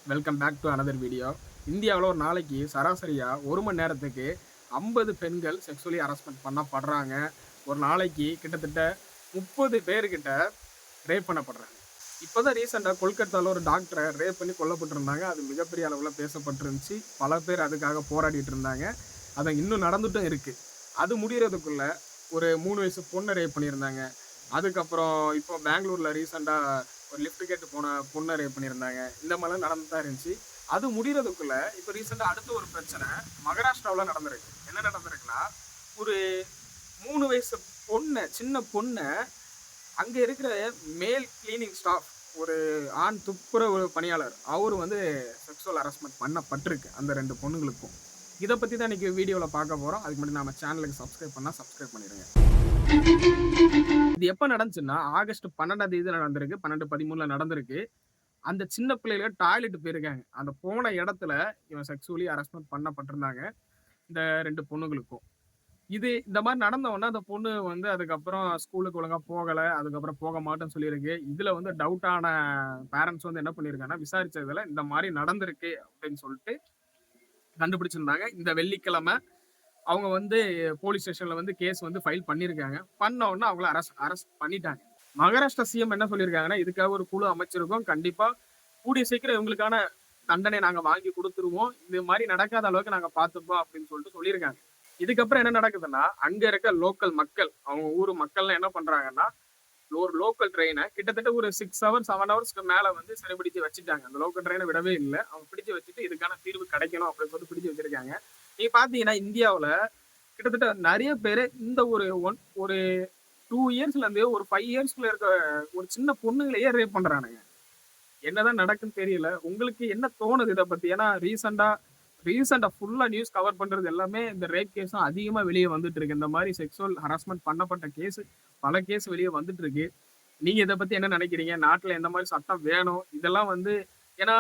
Welcome back to another video. இந்தியாவில் ஒரு நாளைக்கு சராசரியாக 1 மணி நேரத்துக்கு 50 பெண்கள் செக்ஷுவலி ஹராஸ்மெண்ட் பண்ணப்படுறாங்க. ஒரு நாளைக்கு கிட்டத்தட்ட 30 பேர்கிட்ட ரேப் பண்ணப்படுறாங்க. இப்போ தான் ரீசெண்டாக கொல்கத்தாவில் ஒரு டாக்டரை ரேப் பண்ணி கொல்லப்பட்டிருந்தாங்க. அது மிகப்பெரிய அளவில் பேசப்பட்டிருந்துச்சு. பல பேர் அதுக்காக போராடிட்டு இருந்தாங்க. அதை இன்னும் நடந்துட்டும் இருக்குது. அது முடிகிறதுக்குள்ள ஒரு 3 வயசு பொண்ணை ரேப் பண்ணியிருந்தாங்க. அதுக்கப்புறம் இப்போ பெங்களூரில் ரீசெண்டாக ஒரு லிஃப்ட் கேட்டு போன பொண்ணை ரேப் பண்ணியிருந்தாங்க. இந்த மாதிரிலாம் நடந்து தான் இருந்துச்சு. அது முடிகிறதுக்குள்ள இப்போ ரீசெண்டாக அடுத்த ஒரு பிரச்சனை மகாராஷ்டிராவில் நடந்திருக்கு. என்ன நடந்திருக்குன்னா, ஒரு 3 வயசு பொண்ணை, சின்ன பொண்ணை அங்கே இருக்கிற மேல் கிளீனிங் ஸ்டாஃப், ஒரு ஆண் துப்புரவு பணியாளர், அவர் வந்து செக்ஷுவல் ஹராஸ்மெண்ட் பண்ணப்பட்டிருக்கு அந்த 2 பொண்ணுங்களுக்கும். இதை பற்றி தான் இன்றைக்கி வீடியோவில் பார்க்க போகிறோம். அதுக்கு முன்னாடி நம்ம சேனலுக்கு சப்ஸ்கிரைப் பண்ணால் சப்ஸ்கிரைப் பண்ணிடுங்க. இது எப்போ நடந்துச்சுன்னா, ஆகஸ்ட் 12ஆம் தேதி நடந்திருக்கு. 12/13 நடந்திருக்கு. அந்த சின்ன பிள்ளைகள் டாய்லெட் போயிருக்காங்க. அந்த போன இடத்துல இவன் செக்ஷுவலி ஹராஸ்மெண்ட் பண்ணப்பட்டிருந்தாங்க இந்த 2 பொண்ணுங்களுக்கும். இந்த மாதிரி நடந்த உடனே அந்த பொண்ணு வந்து அதுக்கப்புறம் ஸ்கூலுக்கு ஒழுங்கா போகலை, அதுக்கப்புறம் போக மாட்டேன்னு சொல்லியிருக்கு. இதில் வந்து டவுட்டான பேரண்ட்ஸ் வந்து என்ன பண்ணியிருக்காங்கன்னா, விசாரிச்சதுல இந்த மாதிரி நடந்திருக்கு அப்படின்னு சொல்லிட்டு கண்டுபிடிச்சிருந்தாங்க. இந்த வெள்ளிக்கிழமை அவங்க வந்து போலீஸ் ஸ்டேஷன்ல வந்து கேஸ் வந்து ஃபைல் பண்ணியிருக்காங்க. பண்ண உடனே அவங்கள அரெஸ்ட் பண்ணிட்டாங்க. மகாராஷ்டிரா சிஎம் என்ன சொல்லியிருக்காங்கன்னா, இதுக்காக ஒரு குழு அமைச்சிருக்கோம். கண்டிப்பா கூடிய சீக்கிரம் இவங்களுக்கான தண்டனை நாங்க வாங்கி கொடுத்துருவோம். இது மாதிரி நடக்காத அளவுக்கு நாங்க பார்த்துப்போம் அப்படின்னு சொல்லிட்டு சொல்லியிருக்காங்க. இதுக்கப்புறம் என்ன நடக்குதுன்னா, அங்க இருக்க லோக்கல் மக்கள், அவங்க ஊர் மக்கள்லாம் என்ன பண்றாங்கன்னா, ஒரு லோக்கல் ட்ரெயினை கிட்டத்தட்ட ஒரு 6 ஹவர்ஸ் 7 ஹவர்ஸ்க்கு மேல வந்து சிறைபிடிச்சு வச்சுட்டாங்க. அந்த லோக்கல் ட்ரெயினை விடவே இல்லை. அவங்க பிடிச்சு வச்சுட்டு இதுக்கான தீர்வு கிடைக்கணும் அப்படின்னு சொல்லிட்டு பிடிச்சு வச்சிருக்காங்க. நீங்க பாத்தீங்கன்னா, இந்தியாவுல கிட்டத்தட்ட நிறைய பேர் இந்த ஒரு 2 இயர்ஸ்ல இருந்து ஒரு 5 இயர்ஸ்க்குள்ள இருக்க ஒரு சின்ன பொண்ணுங்களையே ரேப் பண்றானுங்க. என்னதான் நடக்குன்னு தெரியல. உங்களுக்கு என்ன தோணுது இதை பத்தி? ஏன்னா ரீசெண்டா ஃபுல்லா நியூஸ் கவர் பண்றது எல்லாமே இந்த ரேப் கேஸும் அதிகமா வெளியே வந்துட்டு இருக்கு. இந்த மாதிரி செக்ஷுவல் ஹராஸ்மெண்ட் பண்ணப்பட்ட கேஸ், பல கேஸ் வெளியே வந்துட்டு இருக்கு. நீங்க இதை பத்தி என்ன நினைக்கிறீங்க? நாட்டுல எந்த மாதிரி சட்டம் வேணும்? இதெல்லாம் வந்து ஏன்னா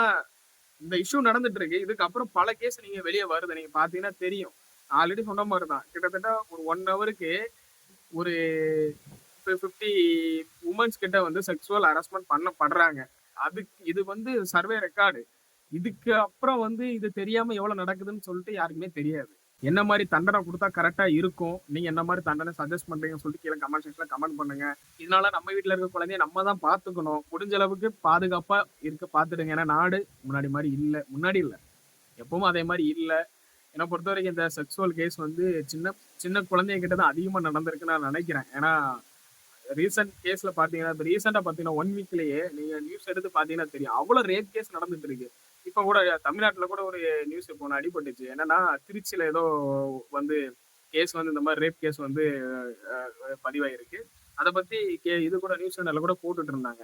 இந்த இஷ்யூ நடந்துட்டு இருக்கு. இதுக்கப்புறம் பல கேஸ் நீங்க வெளியே வருது. நீங்க பாத்தீங்கன்னா தெரியும். ஆல்ரெடி சொன்ன மாதிரிதான் கிட்டத்தட்ட ஒரு 1 ஹவருக்கு ஒரு 50 உமன்ஸ் கிட்ட வந்து செக்ஷுவல் ஹராஸ்மெண்ட் பண்ணப்படுறாங்க. இது வந்து சர்வே ரெக்கார்டு. இதுக்கு அப்புறம் வந்து இது தெரியாம எவ்வளவு நடக்குதுன்னு சொல்லிட்டு யாருக்குமே தெரியாது. என்ன மாதிரி தண்டனை கொடுத்தா கரெக்டா இருக்கும்? நீங்க என்ன மாதிரி தண்டனை சஜஸ்ட் பண்றீங்கன்னு சொல்லிட்டு கீழே கமெண்ட் செக்ஷன்ல கமெண்ட் பண்ணுங்க. இதனால நம்ம வீட்டுல இருக்க குழந்தைய நம்ம தான் பாத்துக்கணும். முடிஞ்ச அளவுக்கு பாதுகாப்பா இருக்க பாத்துடுங்க. ஏன்னா நாடு முன்னாடி இல்ல எப்பவும் அதே மாதிரி இல்ல. என்னை பொறுத்த வரைக்கும் இந்த செக்ஷுவல் கேஸ் வந்து சின்ன சின்ன குழந்தைங்க கிட்ட தான் அதிகமா நடந்திருக்குன்னு நான் நினைக்கிறேன். ஏன்னா ரீசெண்ட் கேஸ்ல பாத்தீங்கன்னா, இப்போ ரீசெண்டா பாத்தீங்கன்னா 1 வீக்லயே நீங்க நியூஸ் எடுத்து பாத்தீங்கன்னா தெரியும். அவ்வளவு ரேப் கேஸ் நடந்துட்டு இருக்கு. இப்ப கூட தமிழ்நாட்டுல கூட ஒரு நியூஸ் இப்போ ஒன்று அடிபட்டுச்சு. என்னன்னா, திருச்சியில ஏதோ வந்து கேஸ் வந்து இந்த மாதிரி ரேப் கேஸ் வந்து பதிவாயிருக்கு. அதை பத்தி இது கூட நியூஸ் சேனல்ல கூட போட்டுட்டு இருந்தாங்க.